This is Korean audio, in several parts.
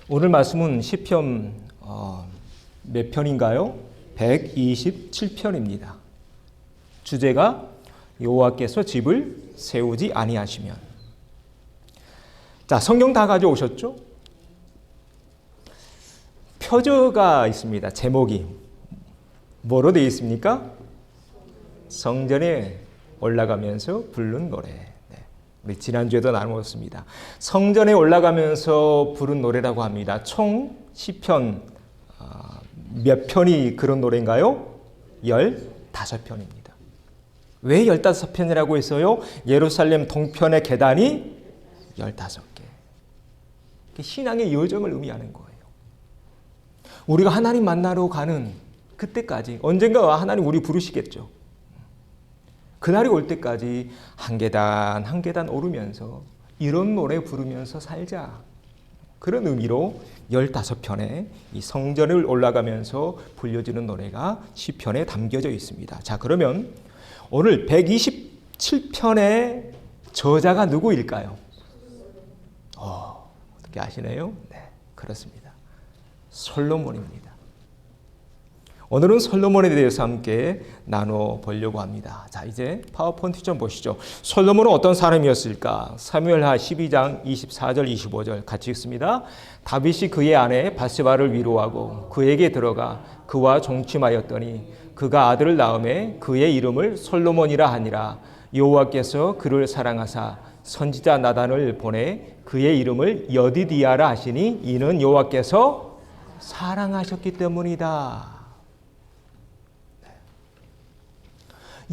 오늘 말씀은 시편 몇 편인가요? 127편입니다. 주제가 여호와께서 집을 세우지 아니하시면. 자, 성경 다 가져오셨죠? 표저가 있습니다. 제목이 뭐로 되어 있습니까? 성전에 올라가면서 부른 노래. 네, 우리 지난주에도 나누었습니다. 성전에 올라가면서 부른 노래라고 합니다. 총 시편 몇 편이 그런 노래인가요? 15편입니다. 왜 15편이라고 했어요? 예루살렘 동편의 계단이 15개. 신앙의 여정을 의미하는 거예요. 우리가 하나님 만나러 가는 그때까지 언젠가 하나님 우리 부르시겠죠. 그날이 올 때까지 한 계단 한 계단 오르면서 이런 노래 부르면서 살자. 그런 의미로 15편의 이 성전을 올라가면서 불려지는 노래가 시편에 담겨져 있습니다. 자, 그러면 오늘 127편의 저자가 누구일까요? 어떻게 아시나요? 네, 그렇습니다. 솔로몬입니다. 오늘은 솔로몬에 대해서 함께 나눠보려고 합니다. 자, 이제 파워포인트 좀 보시죠. 솔로몬은 어떤 사람이었을까? 사무엘하 12장 24절 25절 같이 읽습니다. 다윗이 그의 아내 바세바를 위로하고 그에게 들어가 그와 종침하였더니 그가 아들을 낳음에 그의 이름을 솔로몬이라 하니라. 여호와께서 그를 사랑하사 선지자 나단을 보내 그의 이름을 여디디아라 하시니 이는 여호와께서 사랑하셨기 때문이다.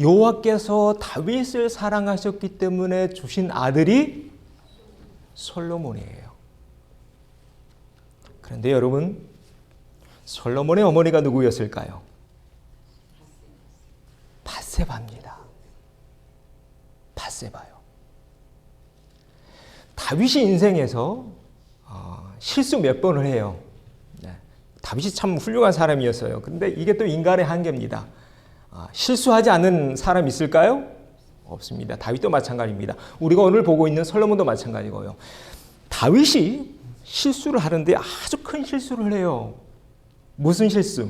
여호와께서 다윗을 사랑하셨기 때문에 주신 아들이 솔로몬이에요. 그런데 여러분, 솔로몬의 어머니가 누구였을까요? 바세바입니다. 바세바요. 다윗이 인생에서 실수 몇 번을 해요. 다윗이 참 훌륭한 사람이었어요. 근데 이게 또 인간의 한계입니다. 실수하지 않는 사람 있을까요? 없습니다. 다윗도 마찬가지입니다. 우리가 오늘 보고 있는 솔로몬도 마찬가지고요. 다윗이 실수를 하는데 아주 큰 실수를 해요. 무슨 실수?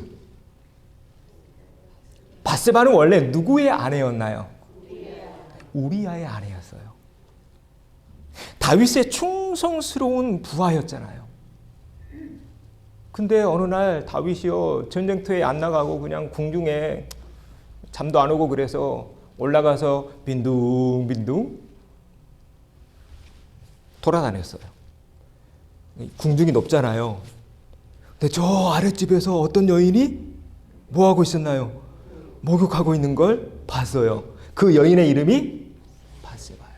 바세바는 원래 누구의 아내였나요? 우리아의 아내였어요. 다윗의 충성스러운 부하였잖아요. 근데 어느 날 다윗이요 전쟁터에 안 나가고 그냥 궁중에 잠도 안 오고 그래서 올라가서 빈둥빈둥 돌아다녔어요. 궁중이 높잖아요. 근데 저 아랫집에서 어떤 여인이 뭐하고 있었나요? 목욕하고 있는 걸 봤어요. 그 여인의 이름이 바세바예요.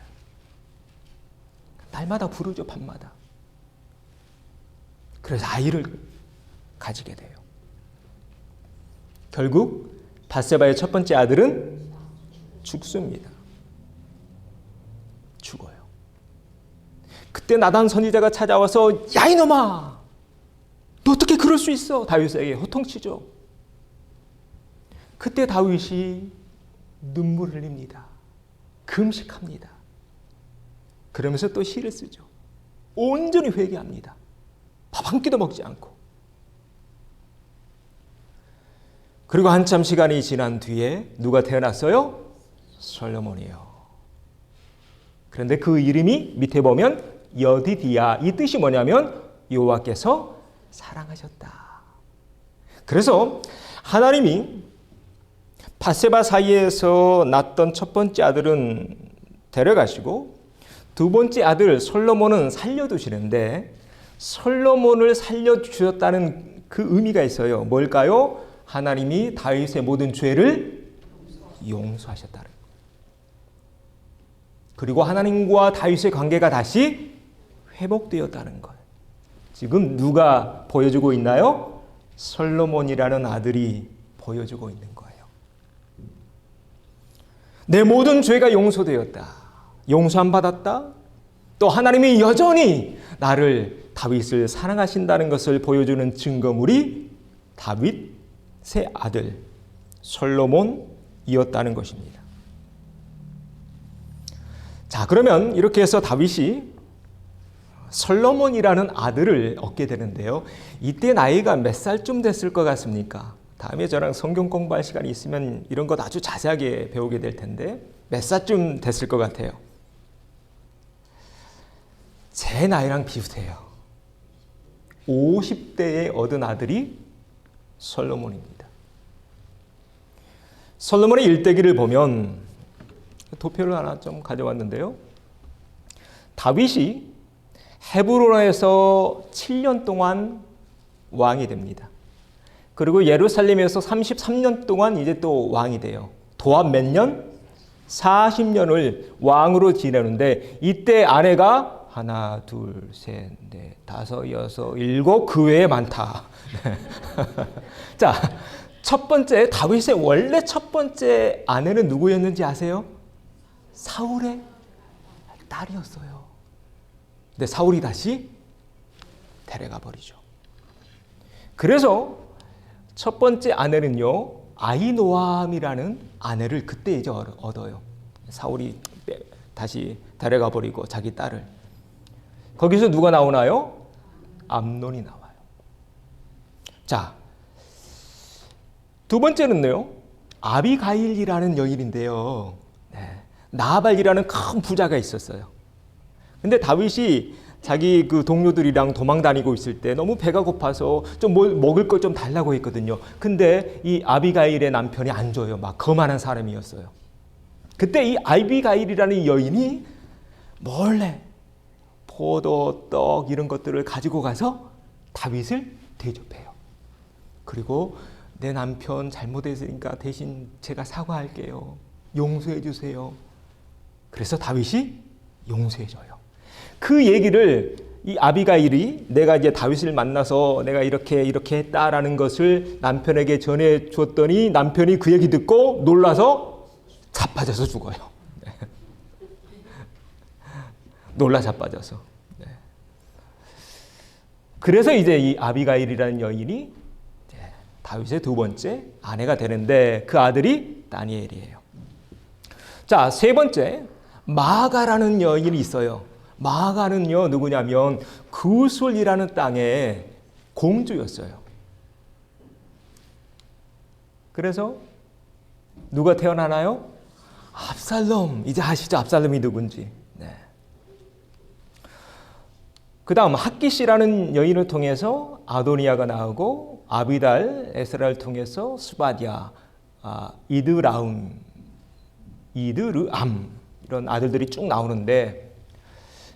날마다 부르죠, 밤마다. 그래서 아이를 가지게 돼요. 결국 바세바의 첫 번째 아들은 죽습니다. 죽어요. 그때 나단 선지자가 찾아와서 야 이놈아, 너 어떻게 그럴 수 있어? 다윗에게 호통치죠. 그때 다윗이 눈물 흘립니다. 금식합니다. 그러면서 또 시를 쓰죠. 온전히 회개합니다. 밥 한 끼도 먹지 않고. 그리고 한참 시간이 지난 뒤에 누가 태어났어요? 솔로몬이요. 그런데 그 이름이 밑에 보면 여디디아, 이 뜻이 뭐냐면 여호와께서 사랑하셨다. 그래서 하나님이 바세바 사이에서 낳았던 첫 번째 아들은 데려가시고 두 번째 아들 솔로몬은 살려두시는데 솔로몬을 살려주셨다는 그 의미가 있어요. 뭘까요? 하나님이 다윗의 모든 죄를 용서하셨다는 거예요. 그리고 하나님과 다윗의 관계가 다시 회복되었다는 거예요. 지금 누가 보여주고 있나요? 솔로몬이라는 아들이 보여주고 있는 거예요. 내 모든 죄가 용서되었다. 용서함 받았다. 또 하나님이 여전히 나를 다윗을 사랑하신다는 것을 보여주는 증거물이 다윗의 아들 솔로몬이었다는 것입니다. 자, 그러면 이렇게 해서 다윗이 솔로몬이라는 아들을 얻게 되는데요. 이때 나이가 몇 살쯤 됐을 것 같습니까? 다음에 저랑 성경 공부할 시간이 있으면 이런 것 아주 자세하게 배우게 될 텐데 몇 살쯤 됐을 것 같아요? 제 나이랑 비슷해요. 50대에 얻은 아들이 솔로몬입니다. 솔로몬의 일대기를 보면 도표를 하나 좀 가져왔는데요. 다윗이 헤브론에서 7년 동안 왕이 됩니다. 그리고 예루살렘에서 33년 동안 이제 또 왕이 돼요. 도합 몇 년? 40년을 왕으로 지내는데 이때 아내가 하나, 둘, 셋, 넷, 다섯, 여섯, 일곱, 그 외에 많다. 자, 첫 번째 다윗의 원래 첫 번째 아내는 누구였는지 아세요? 사울의 딸이었어요. 근데 사울이 다시 데려가 버리죠. 그래서 첫 번째 아내는요, 아히노암이라는 아내를 그때 이제 얻어요. 사울이 다시 데려가 버리고 자기 딸을. 거기서 누가 나오나요? 암논이 나와요. 자, 두 번째는요, 아비가일이라는 여인인데요. 나발이라는 큰 부자가 있었어요. 근데 다윗이 자기 그 동료들이랑 도망 다니고 있을 때 너무 배가 고파서 좀 먹을 것 좀 달라고 했거든요. 근데 이 아비가일의 남편이 안 줘요. 막 거만한 사람이었어요. 그때 이 아비가일이라는 여인이 몰래 포도, 떡 이런 것들을 가지고 가서 다윗을 대접해요. 그리고 내 남편 잘못했으니까 대신 제가 사과할게요. 용서해 주세요. 그래서 다윗이 용서해줘요. 그 얘기를 이 아비가일이 내가 이제 다윗을 만나서 내가 이렇게 했다라는 것을 남편에게 전해 줬더니 남편이 그 얘기 듣고 놀라서 자빠져서 죽어요. 놀라 자빠져서. 그래서 이제 이 아비가일이라는 여인이 다윗의 두 번째 아내가 되는데 그 아들이 다니엘이에요. 자, 세 번째 마가라는 여인이 있어요. 마가는요 누구냐면 구술이라는 땅의 공주였어요. 그래서 누가 태어나나요? 압살롬. 이제 아시죠? 압살롬이 누군지. 네. 그 다음 핫기시라는 여인을 통해서 아도니아가 나오고 아비달, 에스라를 통해서 스바디아, 이드르암 이런 아들들이 쭉 나오는데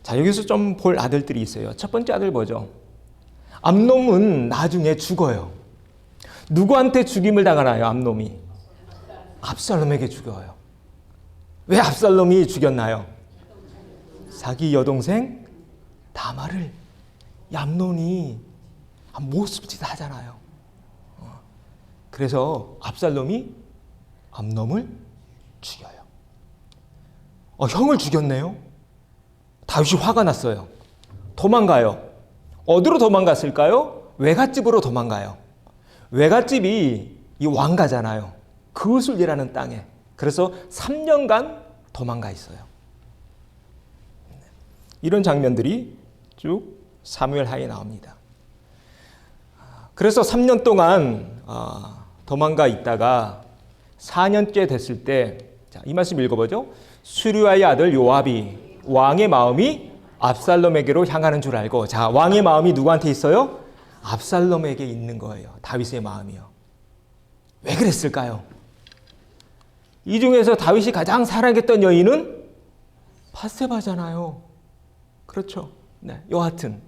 자, 여기서 좀 볼 아들들이 있어요. 첫 번째 아들 뭐죠? 암놈은 나중에 죽어요. 누구한테 죽임을 당하나요? 암놈이 압살롬에게 죽어요. 왜 압살롬이 죽였나요? 자기 여동생 다말을 암논이 모습짓 하잖아요. 그래서 압살롬이 암놈을 죽여요. 형을 죽였네요. 다윗이 화가 났어요. 도망가요. 어디로 도망갔을까요? 외갓집으로 도망가요. 외갓집이 이 왕가잖아요. 그술이라는 땅에. 그래서 3년간 도망가 있어요. 이런 장면들이 쭉 사무엘 하에 나옵니다. 그래서 3년 동안 도망가 있다가 4년째 됐을 때, 자, 이 말씀 읽어보죠. 수르야의 아들 요압이 왕의 마음이 압살롬에게로 향하는 줄 알고, 자, 왕의 마음이 누구한테 있어요? 압살롬에게 있는 거예요. 다윗의 마음이요. 왜 그랬을까요? 이 중에서 다윗이 가장 사랑했던 여인은 바세바잖아요. 그렇죠. 네, 여하튼.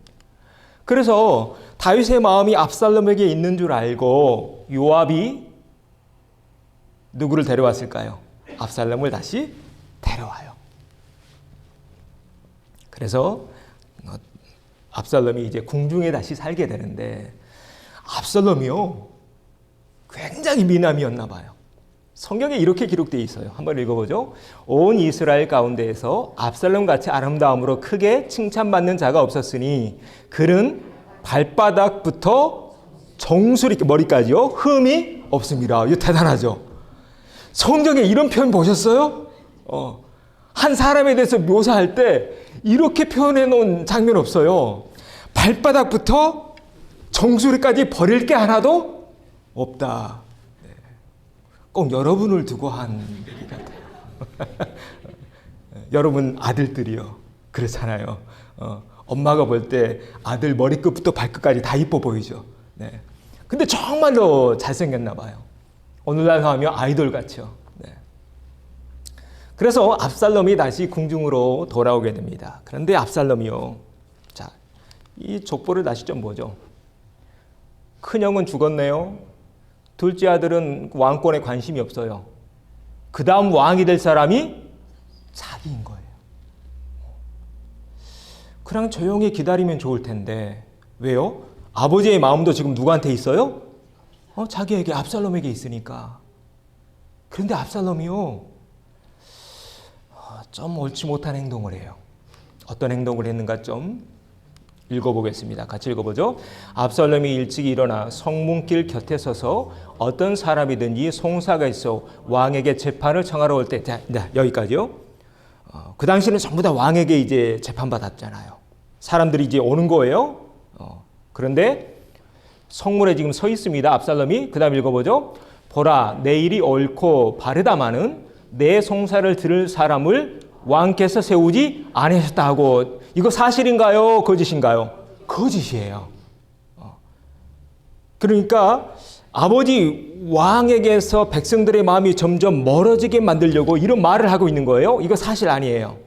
그래서 다윗의 마음이 압살롬에게 있는 줄 알고 요압이 누구를 데려왔을까요? 압살롬을 다시 데려와요. 그래서 압살롬이 이제 궁중에 다시 살게 되는데 압살롬이요 굉장히 미남이었나 봐요. 성경에 이렇게 기록되어 있어요. 한번 읽어보죠. 온 이스라엘 가운데에서 압살롬같이 아름다움으로 크게 칭찬받는 자가 없었으니 그는 발바닥부터 정수리 머리까지요 흠이 없습니다. 이거 대단하죠. 성경에 이런 표현 보셨어요? 한 사람에 대해서 묘사할 때 이렇게 표현해 놓은 장면 없어요. 발바닥부터 정수리까지 버릴 게 하나도 없다. 네. 꼭 여러분을 두고 한 얘기 같아요. 여러분 아들들이요. 그렇잖아요. 엄마가 볼 때 아들 머리끝부터 발끝까지 다 이뻐 보이죠. 네. 근데 정말로 잘생겼나 봐요. 오늘날 하면 아이돌 같죠. 네. 그래서 압살롬이 다시 궁중으로 돌아오게 됩니다. 그런데 압살롬이요. 자, 이 족보를 다시 좀 보죠. 큰형은 죽었네요. 둘째 아들은 왕권에 관심이 없어요. 그 다음 왕이 될 사람이 자기인 거예요. 그냥 조용히 기다리면 좋을 텐데 왜요? 아버지의 마음도 지금 누구한테 있어요? 자기에게, 압살롬에게 있으니까. 그런데 압살롬이요, 좀 옳지 못한 행동을 해요. 어떤 행동을 했는가 좀 읽어보겠습니다. 같이 읽어보죠. 압살롬이 일찍 일어나 성문길 곁에 서서 어떤 사람이든지 송사가 있어 왕에게 재판을 청하러 올 때, 여기까지요. 그 당시는 전부 다 왕에게 이제 재판받았잖아요. 사람들이 이제 오는 거예요. 그런데 성문에 지금 서 있습니다. 압살롬이. 그 다음 읽어보죠. 보라, 내 일이 옳고 바르다마는 내 송사를 들을 사람을 왕께서 세우지 아니하셨다 하고, 이거 사실인가요? 거짓인가요? 거짓이에요. 그러니까 아버지 왕에게서 백성들의 마음이 점점 멀어지게 만들려고 이런 말을 하고 있는 거예요. 이거 사실 아니에요.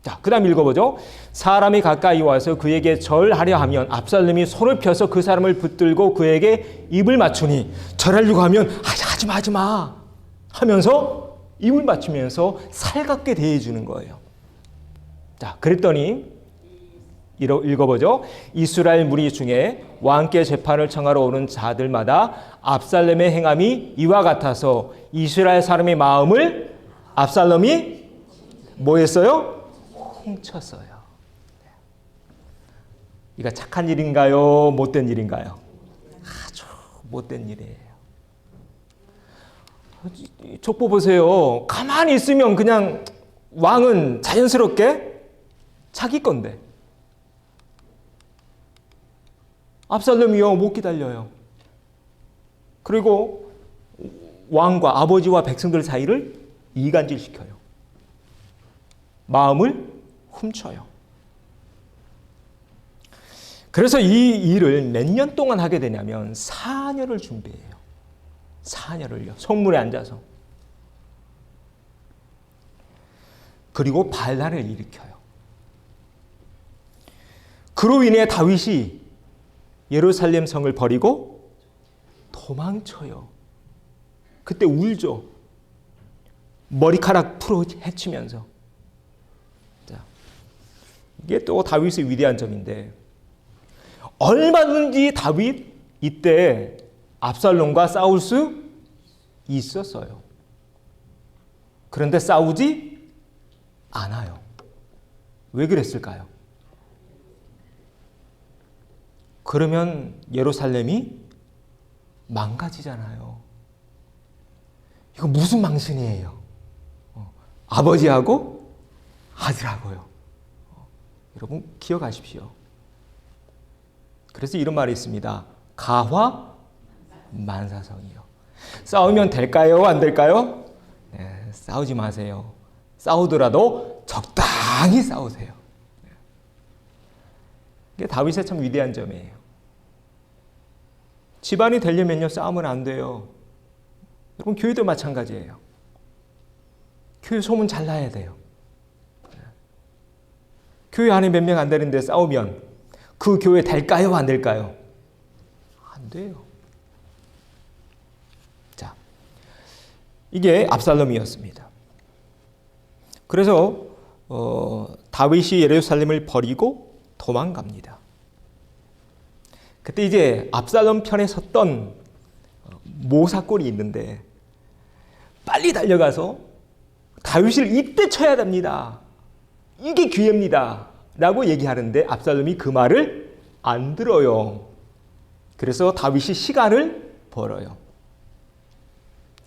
자, 그 다음 읽어보죠. 사람이 가까이 와서 그에게 절하려 하면 압살롬이 손을 펴서 그 사람을 붙들고 그에게 입을 맞추니, 절하려고 하면 하지마 하면서 입을 맞추면서 살갑게 대해주는 거예요. 자, 그랬더니 읽어보죠. 이스라엘 무리 중에 왕께 재판을 청하러 오는 자들마다 압살롬의 행함이 이와 같아서 이스라엘 사람의 마음을 압살롬이 뭐 했어요? 훔쳤어요. 이거 착한 일인가요? 못된 일인가요? 아주 못된 일이에요. 족보 보세요. 가만히 있으면 그냥 왕은 자연스럽게 자기 건데, 압살롬이요 못 기다려요. 그리고 왕과 아버지와 백성들 사이를 이간질시켜요. 마음을 훔쳐요. 그래서 이 일을 몇 년 동안 하게 되냐면 4년을 준비해요. 4년을요. 성문에 앉아서. 그리고 반란을 일으켜요. 그로 인해 다윗이 예루살렘 성을 버리고 도망쳐요. 그때 울죠. 머리카락 풀어 헤치면서. 자, 이게 또 다윗의 위대한 점인데, 얼마든지 다윗 이때 압살롬과 싸울 수 있었어요. 그런데 싸우지 않아요. 왜 그랬을까요? 그러면 예루살렘이 망가지잖아요. 이거 무슨 망신이에요? 아버지하고 아들하고요. 여러분 기억하십시오. 그래서 이런 말이 있습니다. 가화 만사성이요. 싸우면 될까요? 안 될까요? 네, 싸우지 마세요. 싸우더라도 적당히 싸우세요. 이게 다윗의 참 위대한 점이에요. 집안이 되려면요, 싸우면 안 돼요. 여러분, 교회도 마찬가지예요. 교회 소문 잘 나야 돼요. 교회 안에 몇 명 안 되는데 싸우면 그 교회 될까요? 안 될까요? 안 돼요. 자, 이게 압살롬이었습니다. 그래서 다윗이 예루살렘을 버리고 도망갑니다. 그때 이제 압살롬 편에 섰던 모사꾼이 있는데 빨리 달려가서 다윗을 이때 쳐야 됩니다. 이게 기회입니다. 라고 얘기하는데 압살롬이 그 말을 안 들어요. 그래서 다윗이 시간을 벌어요.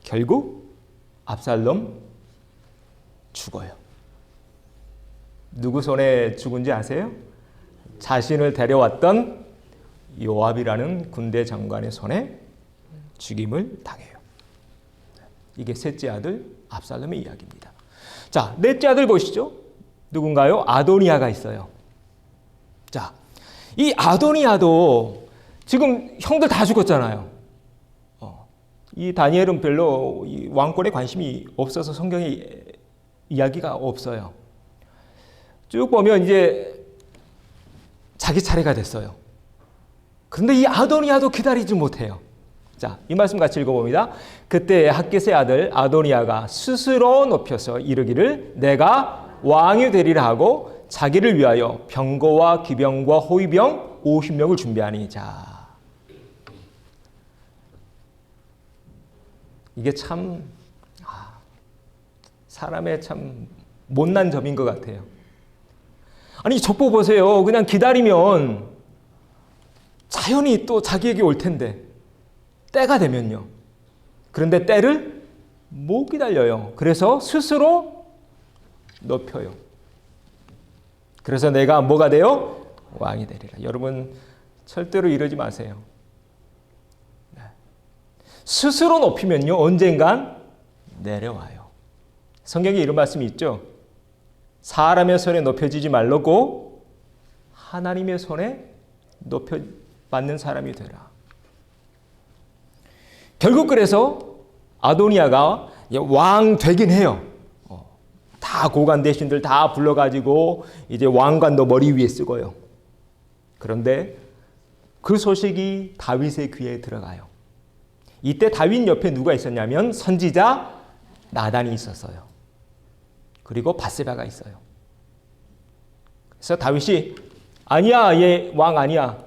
결국 압살롬 죽어요. 누구 손에 죽은지 아세요? 자신을 데려왔던 요압이라는 군대 장관의 손에 죽임을 당해요. 이게 셋째 아들 압살롬의 이야기입니다. 자, 넷째 아들 보시죠. 누군가요? 아도니아가 있어요. 자, 이 아도니아도 지금 형들 다 죽었잖아요. 이 다니엘은 별로 이 왕권에 관심이 없어서 성경에 이야기가 없어요. 쭉 보면 이제 자기 차례가 됐어요. 그런데 이 아도니아도 기다리지 못해요. 자, 이 말씀 같이 읽어봅니다. 그때 핫깃의 아들 아도니아가 스스로 높여서 이르기를 내가 왕이 되리라 하고 자기를 위하여 병거와 기병과 호위병 50명을 준비하니. 자, 이게 참 사람의 참 못난 점인 것 같아요. 아니, 족보 보세요. 그냥 기다리면 자연히 또 자기에게 올 텐데 때가 되면요. 그런데 때를 못 기다려요. 그래서 스스로 높여요. 그래서 내가 뭐가 돼요? 왕이 되리라. 여러분 절대로 이러지 마세요. 스스로 높이면요, 언젠간 내려와요. 성경에 이런 말씀이 있죠. 사람의 손에 높여지지 말라고 하나님의 손에 높여받는 사람이 되라. 결국 그래서 아도니아가 왕 되긴 해요. 다 고관 대신들 다 불러가지고 이제 왕관도 머리 위에 쓰고요. 그런데 그 소식이 다윗의 귀에 들어가요. 이때 다윗 옆에 누가 있었냐면 선지자 나단이 있었어요. 그리고 밧세바가 있어요. 그래서 다윗이 아니야, 얘 왕 아니야.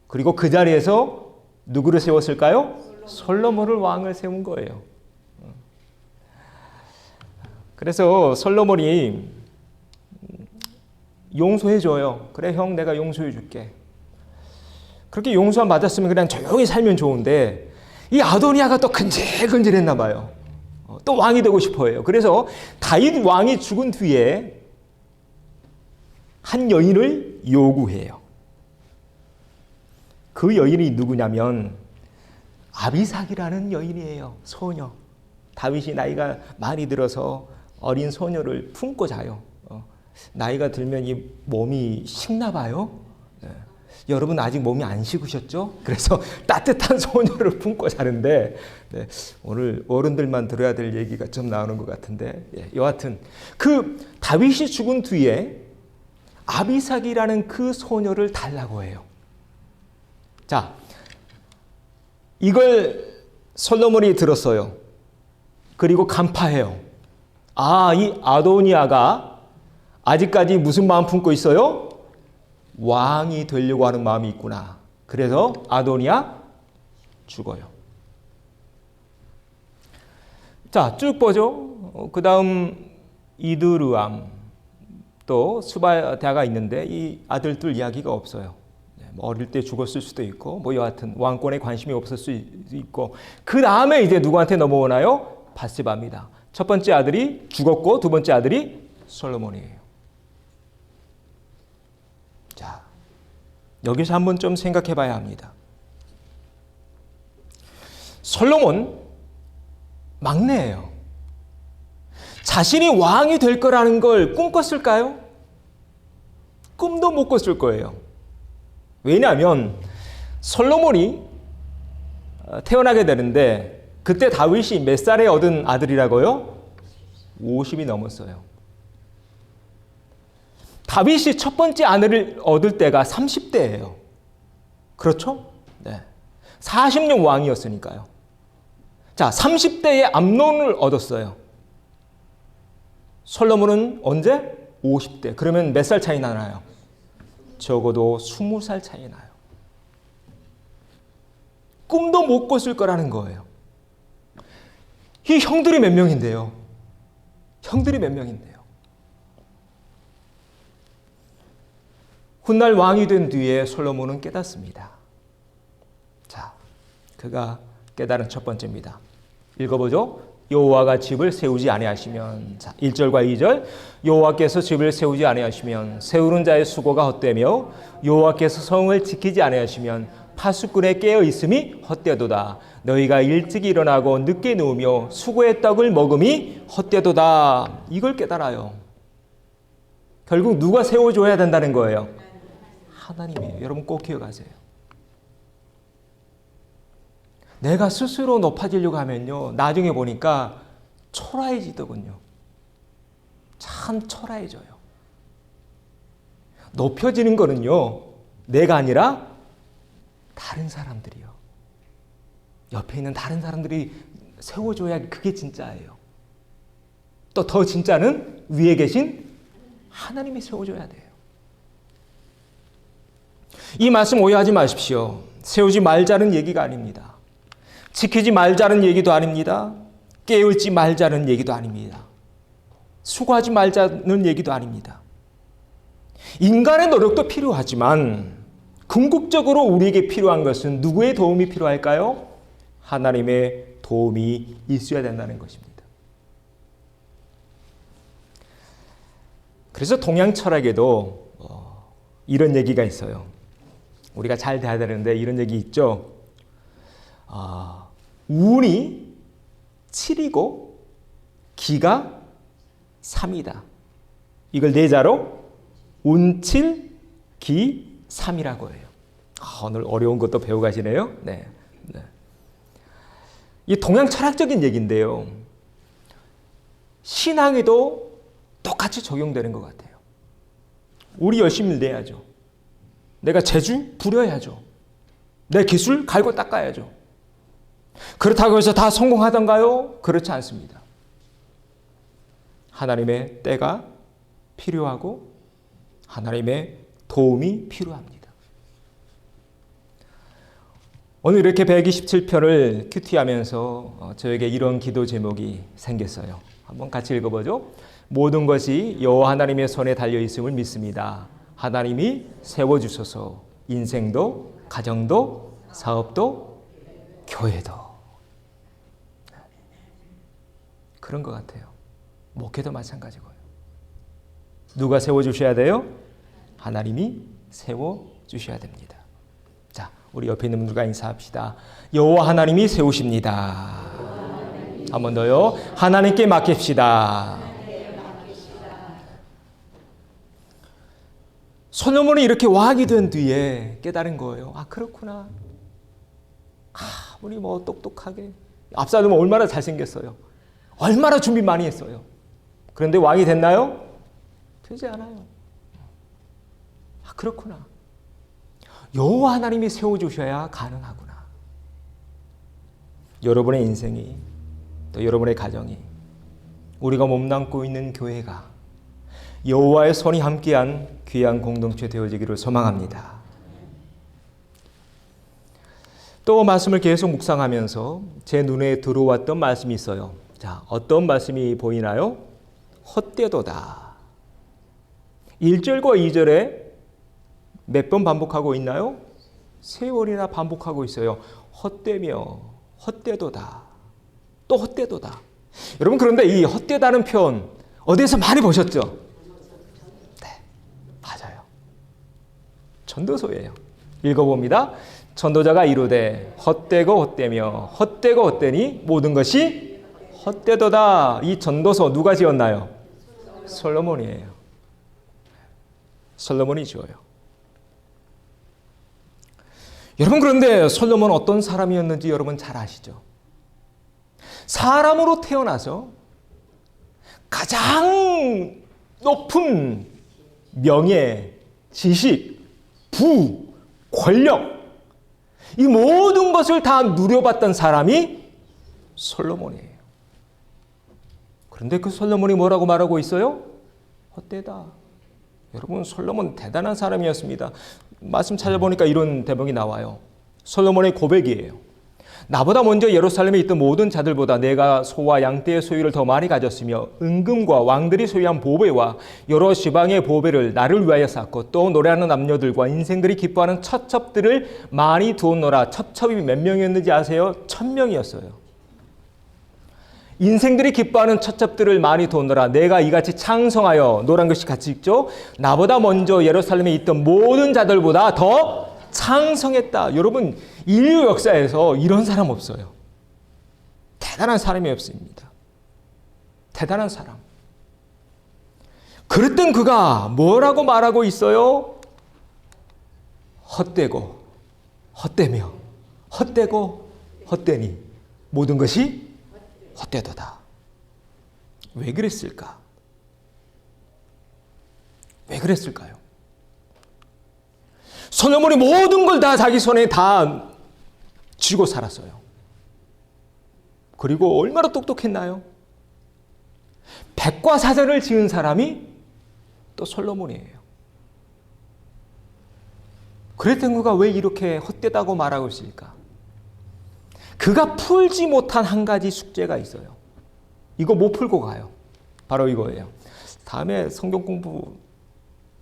그리고 그 자리에서 누구를 세웠을까요? 솔로몬을 왕을 세운 거예요. 그래서 솔로몬이 용서해줘요. 그래 형, 내가 용서해줄게. 그렇게 용서 받았으면 그냥 조용히 살면 좋은데 이 아도니아가 또 근질근질했나 봐요. 또 왕이 되고 싶어해요. 그래서 다윗 왕이 죽은 뒤에 한 여인을 요구해요. 그 여인이 누구냐면 아비삭이라는 여인이에요. 소녀. 다윗이 나이가 많이 들어서 어린 소녀를 품고 자요. 나이가 들면 이 몸이 식나 봐요. 여러분 아직 몸이 안 식으셨죠? 그래서 따뜻한 소녀를 품고 자는데 오늘 어른들만 들어야 될 얘기가 좀 나오는 것 같은데 여하튼 그 다윗이 죽은 뒤에 아비삭이라는 그 소녀를 달라고 해요. 자, 이걸 솔로몬이 들었어요. 그리고 간파해요. 아, 이 아도니아가 아직까지 무슨 마음 품고 있어요? 왕이 되려고 하는 마음이 있구나. 그래서 아도니아 죽어요. 자, 쭉 보죠. 그 다음 이드르암 또 스바다가 있는데 이 아들들 이야기가 없어요. 어릴 때 죽었을 수도 있고 뭐 여하튼 왕권에 관심이 없을 수 있고 그 다음에 이제 누구한테 넘어오나요? 밧세바입니다. 첫 번째 아들이 죽었고 두 번째 아들이 솔로몬이에요. 자, 여기서 한번 좀 생각해 봐야 합니다. 솔로몬 막내예요. 자신이 왕이 될 거라는 걸 꿈꿨을까요? 꿈도 못 꿨을 거예요. 왜냐하면 솔로몬이 태어나게 되는데 그때 다윗이 몇 살에 얻은 아들이라고요? 50이 넘었어요. 다윗이 첫 번째 아내를 얻을 때가 30대예요. 그렇죠? 네. 40년 왕이었으니까요. 자, 30대에 암논을 얻었어요. 솔로몬은 언제? 50대. 그러면 몇 살 차이 나나요? 적어도 20살 차이 나요. 꿈도 못 꿨을 거라는 거예요. 이 형들이 몇 명인데요? 형들이 몇 명인데요? 훗날 왕이 된 뒤에 솔로몬은 깨닫습니다. 자, 그가 깨달은 첫 번째입니다. 읽어보죠. 여호와가 집을 세우지 아니하시면, 자, 1절과 2절, 여호와께서 집을 세우지 아니하시면 세우는 자의 수고가 헛되며 여호와께서 성을 지키지 아니하시면 파수꾼의 깨어 있음이 헛되도다. 너희가 일찍 일어나고 늦게 누우며 수고의 떡을 먹음이 헛되도다. 이걸 깨달아요. 결국 누가 세워줘야 된다는 거예요? 하나님이에요. 여러분 꼭 기억하세요. 내가 스스로 높아지려고 하면요, 나중에 보니까 초라해지더군요. 참 초라해져요. 높여지는 거는요, 내가 아니라 다른 사람들이요. 옆에 있는 다른 사람들이 세워줘야 그게 진짜예요. 또 더 진짜는 위에 계신 하나님이 세워줘야 돼요. 이 말씀 오해하지 마십시오. 세우지 말자는 얘기가 아닙니다. 지키지 말자는 얘기도 아닙니다. 깨울지 말자는 얘기도 아닙니다. 수고하지 말자는 얘기도 아닙니다. 인간의 노력도 필요하지만 궁극적으로 우리에게 필요한 것은 누구의 도움이 필요할까요? 하나님의 도움이 있어야 된다는 것입니다. 그래서 동양 철학에도 이런 얘기가 있어요. 우리가 잘 돼야 되는데 이런 얘기 있죠. 운이 7이고 기가 3이다. 이걸 네자로 운 7, 기 3이라고 해요. 오늘 어려운 것도 배워 가시네요. 네. 이 동양 철학적인 얘기인데요. 신앙에도 똑같이 적용되는 것 같아요. 우리 열심히 내야죠. 내가 재주 부려야죠. 내 기술 갈고 닦아야죠. 그렇다고 해서 다 성공하던가요? 그렇지 않습니다. 하나님의 때가 필요하고 하나님의 도움이 필요합니다. 오늘 이렇게 127편을 큐티하면서 저에게 이런 기도 제목이 생겼어요. 한번 같이 읽어보죠. 모든 것이 여호와 하나님의 손에 달려 있음을 믿습니다. 하나님이 세워주셔서 인생도 가정도 사업도 교회도 그런 것 같아요. 목회도 마찬가지고요. 누가 세워주셔야 돼요? 하나님이 세워주셔야 됩니다. 자, 우리 옆에 있는 분들과 인사합시다. 여호와 하나님이 세우십니다. 한 번 더요. 하나님께 맡깁시다. 솔로몬이 이렇게 왕이 된 뒤에 깨달은 거예요. 아, 그렇구나. 우리 뭐 똑똑하게. 압살롬은 얼마나 잘생겼어요. 얼마나 준비 많이 했어요. 그런데 왕이 됐나요? 되지 않아요. 아, 그렇구나. 여호와 하나님이 세워주셔야 가능하구나. 여러분의 인생이 또 여러분의 가정이 우리가 몸담고 있는 교회가 여호와의 손이 함께한 귀한 공동체 되어지기를 소망합니다. 또 말씀을 계속 묵상하면서 제 눈에 들어왔던 말씀이 있어요. 자, 어떤 말씀이 보이나요? 헛되도다. 1절과 2절에 몇 번 반복하고 있나요? 3번이나 반복하고 있어요. 헛되며 헛되도다. 또 헛되도다. 여러분, 그런데 이 헛되다는 표현 어디에서 많이 보셨죠? 네, 맞아요. 전도서예요. 읽어봅니다. 전도자가 이르되 헛되고 헛되며 헛되고 헛되니 모든 것이 헛되도다. 이 전도서 누가 지었나요? 솔로몬이에요. 솔로몬이 지어요. 여러분, 그런데 솔로몬은 어떤 사람이었는지 여러분 잘 아시죠? 사람으로 태어나서 가장 높은 명예, 지식, 부, 권력, 이 모든 것을 다 누려봤던 사람이 솔로몬이에요. 그런데 그 솔로몬이 뭐라고 말하고 있어요? 헛되다. 여러분, 솔로몬 대단한 사람이었습니다. 말씀 찾아보니까 이런 대목이 나와요. 솔로몬의 고백이에요. 나보다 먼저 예루살렘에 있던 모든 자들보다 내가 소와 양떼의 소유를 더 많이 가졌으며 은금과 왕들이 소유한 보배와 여러 지방의 보배를 나를 위하여 쌓고 또 노래하는 남녀들과 인생들이 기뻐하는 첩첩들을 많이 두었노라. 첩첩이 몇 명이었는지 아세요? 1000명이었어요. 인생들이 기뻐하는 첩첩들을 많이 돋노라. 내가 이같이 창성하여 노란 글씨 같이 읽죠. 나보다 먼저 예루살렘에 있던 모든 자들보다 더 창성했다. 여러분, 인류 역사에서 이런 사람 없어요. 대단한 사람이 없습니다. 대단한 사람. 그랬던 그가 뭐라고 말하고 있어요? 헛되고 헛되며 헛되고 헛되니 모든 것이 헛되도다. 왜 그랬을까? 왜 그랬을까요? 솔로몬이 모든 걸 다 자기 손에 다 쥐고 살았어요. 그리고 얼마나 똑똑했나요? 백과사전을 지은 사람이 또 솔로몬이에요. 그랬던 그가 왜 이렇게 헛되다고 말하고 있을까? 그가 풀지 못한 한 가지 숙제가 있어요. 이거 못 풀고 가요. 바로 이거예요. 다음에 성경 공부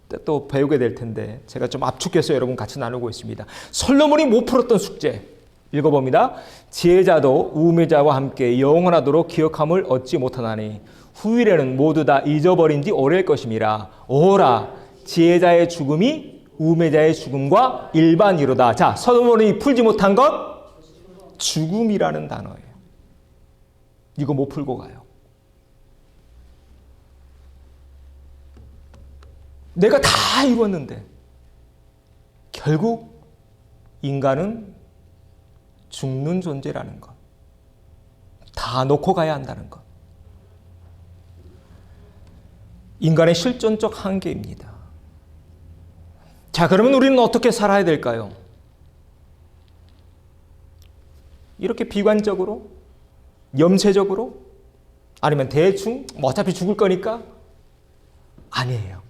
때 또 배우게 될 텐데 제가 좀 압축해서 여러분 같이 나누고 있습니다. 솔로몬이 못 풀었던 숙제 읽어봅니다. 지혜자도 우매자와 함께 영원하도록 기억함을 얻지 못하나니 후일에는 모두 다 잊어버린 지 오래일 것임이라. 오라 지혜자의 죽음이 우매자의 죽음과 일반이로다. 자, 솔로몬이 풀지 못한 것 죽음이라는 단어예요. 이거 못 풀고 가요. 내가 다 이뤘는데 결국 인간은 죽는 존재라는 것. 다 놓고 가야 한다는 것. 인간의 실존적 한계입니다. 자, 그러면 우리는 어떻게 살아야 될까요? 이렇게 비관적으로? 염세적으로? 아니면 대충? 어차피 죽을 거니까? 아니에요.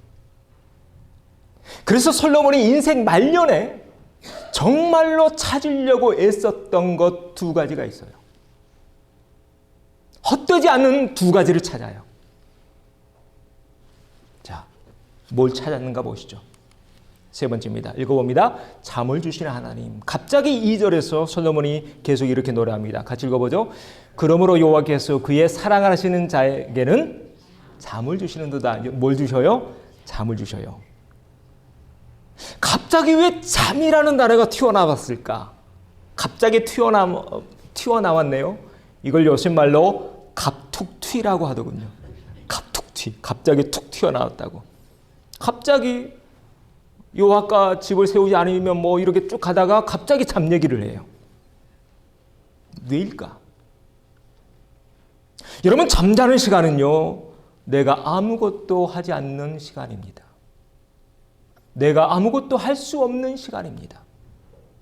그래서 솔로몬이 인생 말년에 정말로 찾으려고 애썼던 것 두 가지가 있어요. 헛되지 않는 두 가지를 찾아요. 자, 뭘 찾았는가 보시죠. 세 번째입니다. 읽어봅니다. 잠을 주시는 하나님. 갑자기 2절에서 솔로몬이 계속 이렇게 노래합니다. 같이 읽어보죠. 그러므로 여호와께서 그의 사랑하시는 자에게는 잠을 주시는도다. 뭘 주셔요? 잠을 주셔요. 갑자기 왜 잠이라는 단어가 튀어나왔을까? 갑자기 튀어나왔네요. 이걸 요즘 말로 갑툭튀라고 하더군요. 갑툭튀. 갑자기 툭 튀어나왔다고. 갑자기 여호와가 집을 세우지 않으면 뭐 이렇게 쭉 가다가 갑자기 잠 얘기를 해요. 왜일까? 여러분, 잠자는 시간은요, 내가 아무것도 하지 않는 시간입니다. 내가 아무것도 할 수 없는 시간입니다.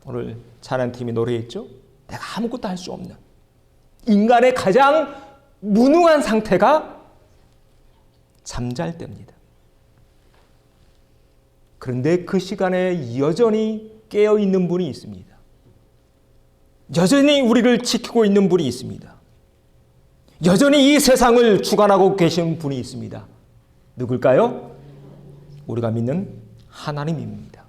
오늘 찬양팀이 노래했죠? 내가 아무것도 할 수 없는. 인간의 가장 무능한 상태가 잠잘 때입니다. 그런데 그 시간에 여전히 깨어있는 분이 있습니다. 여전히 우리를 지키고 있는 분이 있습니다. 여전히 이 세상을 주관하고 계신 분이 있습니다. 누굴까요? 우리가 믿는 하나님입니다.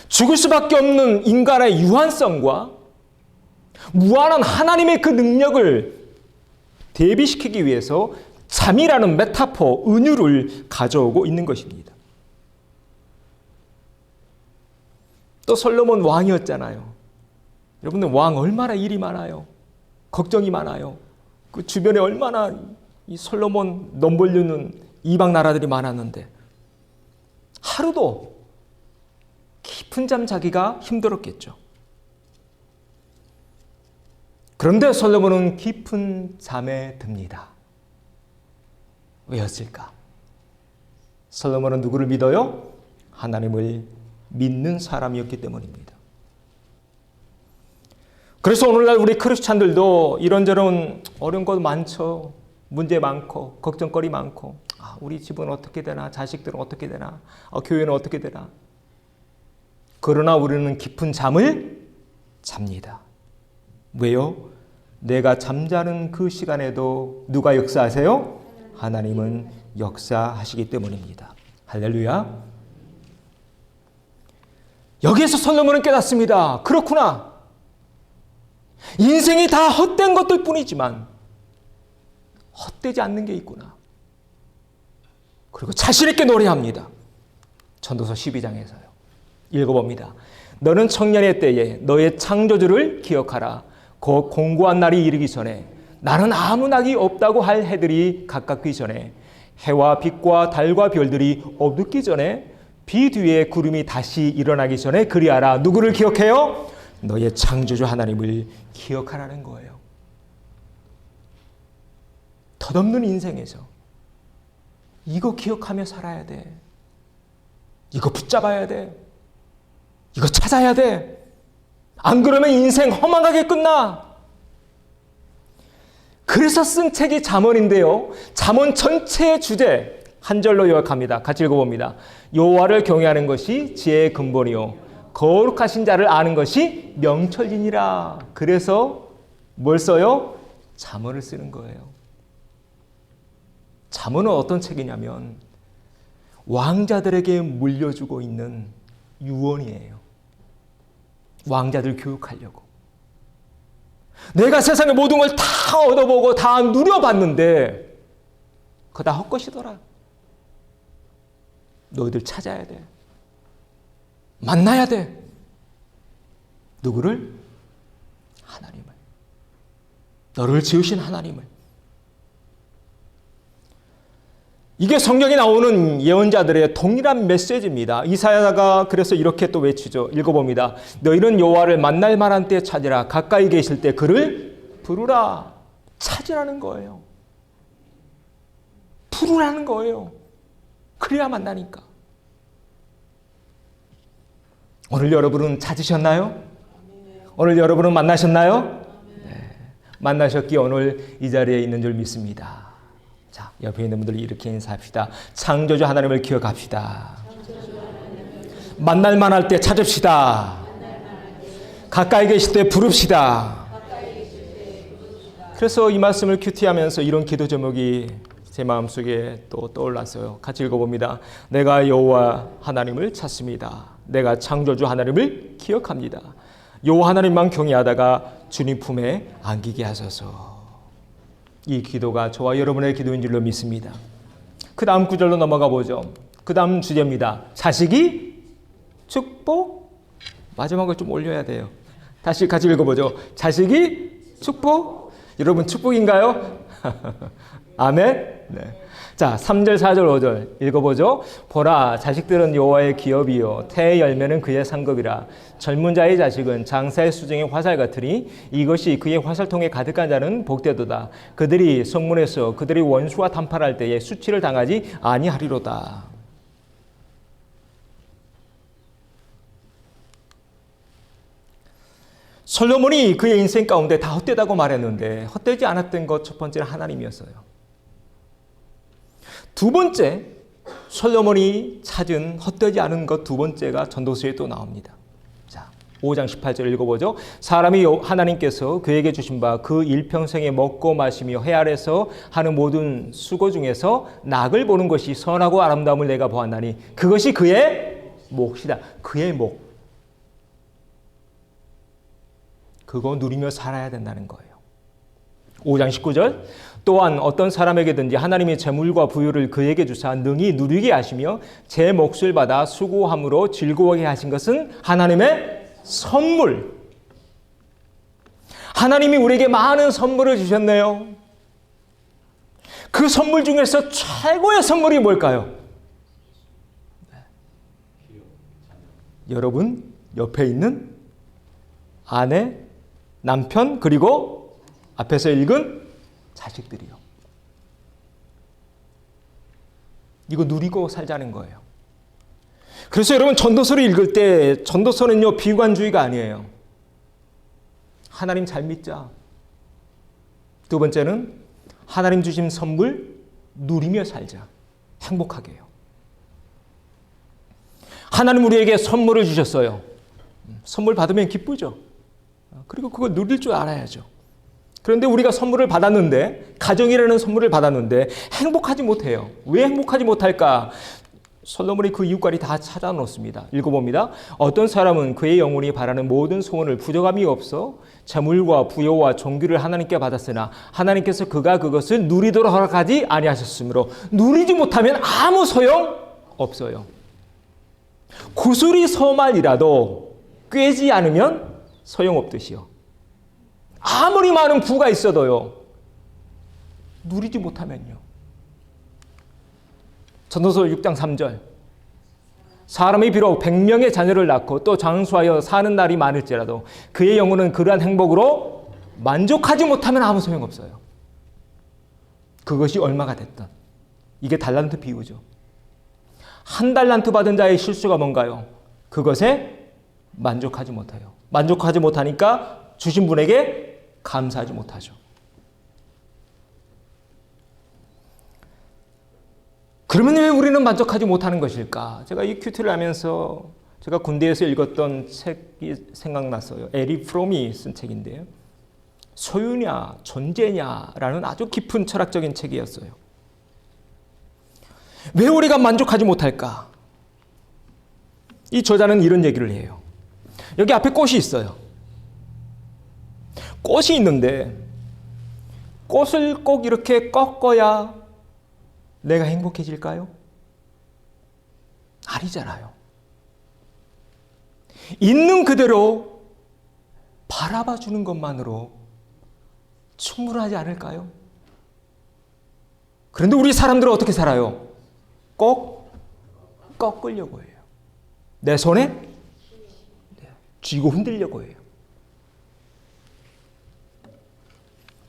죽을 수밖에 없는 인간의 유한성과 무한한 하나님의 그 능력을 대비시키기 위해서 잠이라는 메타포, 은유를 가져오고 있는 것입니다. 또 솔로몬 왕이었잖아요. 여러분들, 왕 얼마나 일이 많아요. 걱정이 많아요. 그 주변에 얼마나 이 솔로몬 넘벌리는 이방 나라들이 많았는데 하루도 깊은 잠 자기가 힘들었겠죠. 그런데 솔로몬은 깊은 잠에 듭니다. 왜였을까? 솔로몬은 누구를 믿어요? 하나님을 믿는 사람이었기 때문입니다. 그래서 오늘날 우리 크리스찬들도 이런저런 어려운 것 많죠. 문제 많고 걱정거리 많고, 우리 집은 어떻게 되나, 자식들은 어떻게 되나, 교회는 어떻게 되나. 그러나 우리는 깊은 잠을 잡니다. 왜요? 내가 잠자는 그 시간에도 누가 역사하세요? 하나님은 역사하시기 때문입니다. 할렐루야. 여기에서 솔로몬은 깨닫습니다. 그렇구나. 인생이 다 헛된 것들 뿐이지만 헛되지 않는 게 있구나. 그리고 자신 있게 노래합니다. 전도서 12장에서요. 읽어봅니다. 너는 청년의 때에 너의 창조주를 기억하라. 곧 공고한 날이 이르기 전에 나는 아무 낙이 없다고 할 해들이 가깝기 전에 해와 빛과 달과 별들이 어둡기 전에 비 뒤에 구름이 다시 일어나기 전에 그리하라. 누구를 기억해요? 너의 창조주 하나님을 기억하라는 거예요. 덧없는 인생에서 이거 기억하며 살아야 돼. 이거 붙잡아야 돼. 이거 찾아야 돼. 안 그러면 인생 허망하게 끝나. 그래서 쓴 책이 잠언인데요. 잠언 전체의 주제 한 절로 요약합니다. 같이 읽어봅니다. 여호와를 경외하는 것이 지혜의 근본이요 거룩하신 자를 아는 것이 명철이니라. 그래서 뭘 써요? 잠언을 쓰는 거예요. 잠언은 어떤 책이냐면 왕자들에게 물려주고 있는 유언이에요. 왕자들 교육하려고. 내가 세상의 모든 걸 다 얻어보고 다 누려봤는데 그거 다 헛것이더라. 너희들 찾아야 돼. 만나야 돼. 누구를? 하나님을. 너를 지으신 하나님을. 이게 성경에 나오는 예언자들의 동일한 메시지입니다. 이사야가 그래서 이렇게 또 외치죠. 읽어봅니다. 너희는 여호와를 만날 만한 때 찾으라. 가까이 계실 때 그를 부르라. 찾으라는 거예요. 부르라는 거예요. 그래야 만나니까. 오늘 여러분은 찾으셨나요? 오늘 여러분은 만나셨나요? 네. 만나셨기에 오늘 이 자리에 있는 줄 믿습니다. 자, 옆에 있는 분들 이렇게 인사합시다. 창조주 하나님을 기억합시다. 만날 만할 때 찾읍시다. 가까이 계실 때 부릅시다. 그래서 이 말씀을 큐티하면서 이런 기도 제목이 제 마음속에 또 떠올랐어요. 같이 읽어봅니다. 내가 여호와 하나님을 찾습니다. 내가 창조주 하나님을 기억합니다. 여호와 하나님만 경외하다가 주님 품에 안기게 하소서. 이 기도가 저와 여러분의 기도인 줄로 믿습니다. 그 다음 구절로 넘어가 보죠. 그 다음 주제입니다. 자식이 축복. 마지막을 좀 올려야 돼요. 다시 같이 읽어보죠. 자식이 축복. 여러분 축복인가요? 아멘. 네. 자, 3절, 4절, 5절 읽어보죠. 보라, 자식들은 여호와의 기업이요 태의 열매는 그의 상급이라. 젊은 자의 자식은 장사의 수정의 화살 같으니 이것이 그의 화살통에 가득한 자는 복되도다. 그들이 성문에서 그들이 원수와談判할 때에 수치를 당하지 아니하리로다. 솔로몬이 그의 인생 가운데 다 헛되다고 말했는데 헛되지 않았던 것 첫 번째는 하나님이었어요. 두 번째, 솔로몬이 찾은 헛되지 않은 것 두 번째가 전도서에 또 나옵니다. 자, 5장 18절 읽어보죠. 사람이 하나님께서 그에게 주신 바 그 일평생에 먹고 마시며 해 아래서 하는 모든 수고 중에서 낙을 보는 것이 선하고 아름다움을 내가 보았나니 그것이 그의 몫이다. 그의 목. 그거 누리며 살아야 된다는 거예요. 5장 19절 또한 어떤 사람에게든지 하나님의 재물과 부유를 그에게 주사 능히 누리게 하시며 제 몫을 받아 수고함으로 즐거워하게 하신 것은 하나님의 선물. 하나님이 우리에게 많은 선물을 주셨네요. 그 선물 중에서 최고의 선물이 뭘까요? 여러분 옆에 있는 아내, 남편, 그리고 앞에서 읽은 자식들이요. 이거 누리고 살자는 거예요. 그래서 여러분 전도서를 읽을 때 전도서는요 비관주의가 아니에요. 하나님 잘 믿자. 두 번째는 하나님 주신 선물 누리며 살자. 행복하게요. 하나님 우리에게 선물을 주셨어요. 선물 받으면 기쁘죠. 그리고 그걸 누릴 줄 알아야죠. 그런데 우리가 선물을 받았는데, 가정이라는 선물을 받았는데 행복하지 못해요. 왜 행복하지 못할까? 솔로몬이 그 이유까지 다 찾아 놓습니다. 읽어봅니다. 어떤 사람은 그의 영혼이 바라는 모든 소원을 부족함이 없어 재물과 부여와 종기를 하나님께 받았으나 하나님께서 그가 그것을 누리도록 허락하지 아니하셨으므로 누리지 못하면 아무 소용 없어요. 구슬이 서만이라도 꿰지 않으면 소용없듯이요. 아무리 많은 부가 있어도요. 누리지 못하면요. 전도서 6장 3절 사람이 비록 100명의 자녀를 낳고 또 장수하여 사는 날이 많을지라도 그의 영혼은 그러한 행복으로 만족하지 못하면 아무 소용없어요. 그것이 얼마가 됐든. 이게 달란트 비유죠. 한 달란트 받은 자의 실수가 뭔가요? 그것에 만족하지 못해요. 만족하지 못하니까 주신 분에게 감사하지 못하죠. 그러면 왜 우리는 만족하지 못하는 것일까? 제가 이 큐티를 하면서 제가 군대에서 읽었던 책이 생각났어요. 에리 프롬이 쓴 책인데요. 소유냐 존재냐라는 아주 깊은 철학적인 책이었어요. 왜 우리가 만족하지 못할까? 이 저자는 이런 얘기를 해요. 여기 앞에 꽃이 있어요. 꽃이 있는데 꽃을 꼭 이렇게 꺾어야 내가 행복해질까요? 아니잖아요. 있는 그대로 바라봐 주는 것만으로 충분하지 않을까요? 그런데 우리 사람들은 어떻게 살아요? 꼭 꺾으려고 해요. 내 손에 쥐고 흔들려고 해요.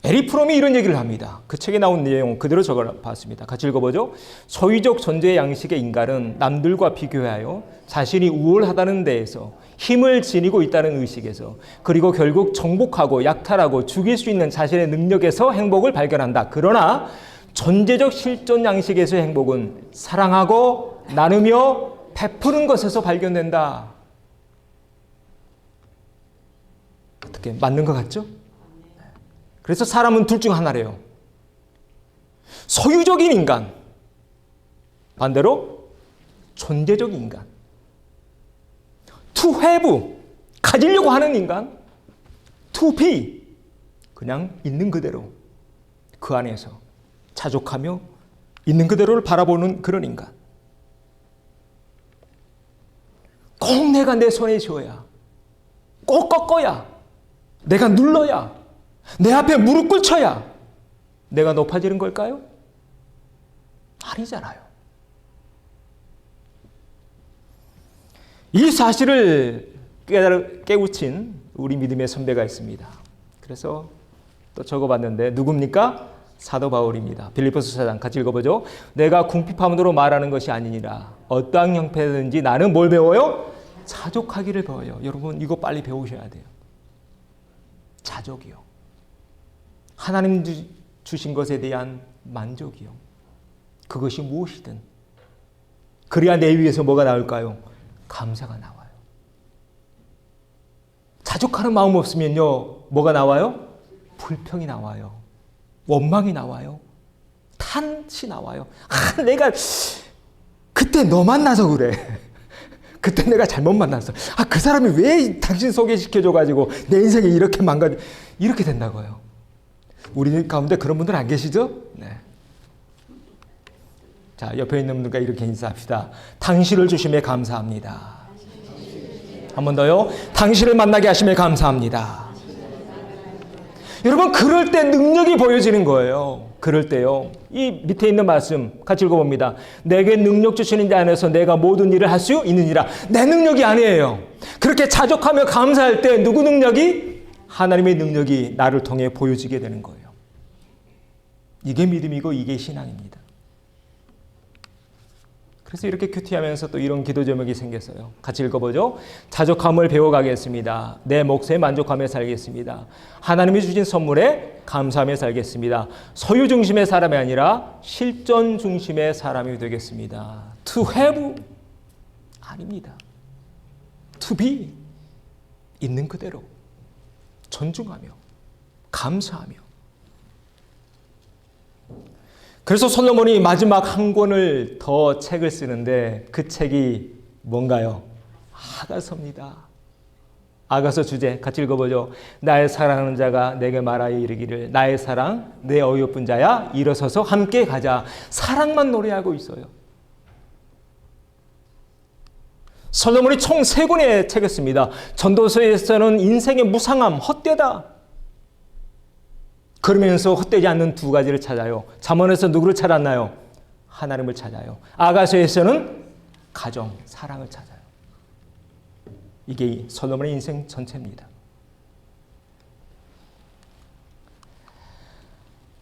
에리 프롬이 이런 얘기를 합니다. 그 책에 나온 내용 그대로 적어봤습니다. 같이 읽어보죠. 소유적 존재의 양식의 인간은 남들과 비교하여 자신이 우월하다는 데에서 힘을 지니고 있다는 의식에서 그리고 결국 정복하고 약탈하고 죽일 수 있는 자신의 능력에서 행복을 발견한다. 그러나 존재적 실존 양식에서의 행복은 사랑하고 나누며 베푸는 것에서 발견된다. 어떻게 맞는 것 같죠? 그래서 사람은 둘 중 하나래요. 소유적인 인간, 반대로 존재적 인간. To have, 가지려고 하는 인간. To be, 그냥 있는 그대로 그 안에서 자족하며 있는 그대로를 바라보는 그런 인간. 꼭 내가 내 손에 쥐어야, 꼭 꺾어야, 내가 눌러야, 내 앞에 무릎 꿇쳐야 내가 높아지는 걸까요? 아니잖아요. 이 사실을 깨우친 우리 믿음의 선배가 있습니다. 그래서 또 적어봤는데 누굽니까? 사도 바울입니다. 빌립보서 4장 같이 읽어보죠. 내가 궁핍함으로 말하는 것이 아니니라. 어떠한 형편이든지 나는 뭘 배워요? 자족하기를 배워요. 여러분 이거 빨리 배우셔야 돼요. 자족이요. 하나님 주신 것에 대한 만족이요. 그것이 무엇이든. 그래야 내 위에서 뭐가 나올까요? 감사가 나와요. 자족하는 마음 없으면요. 뭐가 나와요? 불평이 나와요. 원망이 나와요. 탄치 나와요. 아, 내가 그때 너 만나서 그래. 그때 내가 잘못 만났어. 아, 그 사람이 왜 당신 소개시켜줘가지고 내 인생이 이렇게 이렇게 된다고요. 우리 가운데 그런 분들 안 계시죠? 네. 자, 옆에 있는 분들과 이렇게 인사합시다. 당신을 주심에 감사합니다. 한 번 더요. 당신을 만나게 하심에 감사합니다. 여러분, 그럴 때 능력이 보여지는 거예요. 그럴 때요. 이 밑에 있는 말씀 같이 읽어봅니다. 내게 능력 주시는 자 안에서 내가 모든 일을 할 수 있느니라. 내 능력이 아니에요. 그렇게 자족하며 감사할 때 누구 능력이? 하나님의 능력이 나를 통해 보여지게 되는 거예요. 이게 믿음이고 이게 신앙입니다. 그래서 이렇게 큐티하면서 또 이런 기도 제목이 생겼어요. 같이 읽어보죠. 자족함을 배워가겠습니다. 내 몫에 만족하며 살겠습니다. 하나님이 주신 선물에 감사하며 살겠습니다. 소유 중심의 사람이 아니라 실존 중심의 사람이 되겠습니다. To have 아닙니다. To be 있는 그대로 존중하며 감사하며 그래서 솔로몬이 마지막 한 권을 더 책을 쓰는데 그 책이 뭔가요? 아가서입니다. 아가서 주제 같이 읽어보죠. 나의 사랑하는 자가 내게 말하여 이르기를 나의 사랑 내 어여쁜 자야 일어서서 함께 가자. 사랑만 노래하고 있어요. 솔로몬이 총 3권의 책을 씁니다. 전도서에서는 인생의 무상함, 헛되다. 그러면서 헛되지 않는 2가지를 찾아요. 잠언에서 누구를 찾았나요? 하나님을 찾아요. 아가서에서는 가정, 사랑을 찾아요. 이게 솔로몬의 인생 전체입니다.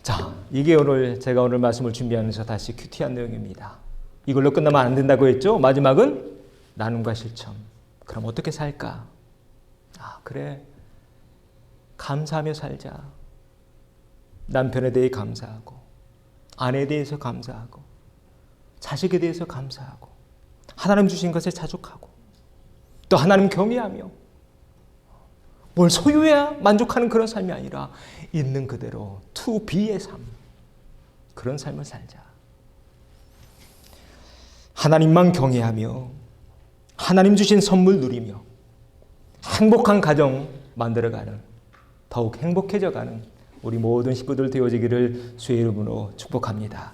자, 이게 제가 오늘 말씀을 준비하면서 다시 큐티한 내용입니다. 이걸로 끝나면 안 된다고 했죠? 마지막은 나눔과 실천. 그럼 어떻게 살까? 그래. 감사하며 살자. 남편에 대해 감사하고, 아내에 대해서 감사하고, 자식에 대해서 감사하고, 하나님 주신 것에 자족하고, 또 하나님 경외하며, 뭘 소유해야 만족하는 그런 삶이 아니라 있는 그대로 to be의 삶, 그런 삶을 살자. 하나님만 경외하며 하나님 주신 선물 누리며 행복한 가정 만들어가는, 더욱 행복해져가는 우리 모든 식구들 되어지기를 주의 이름으로 축복합니다.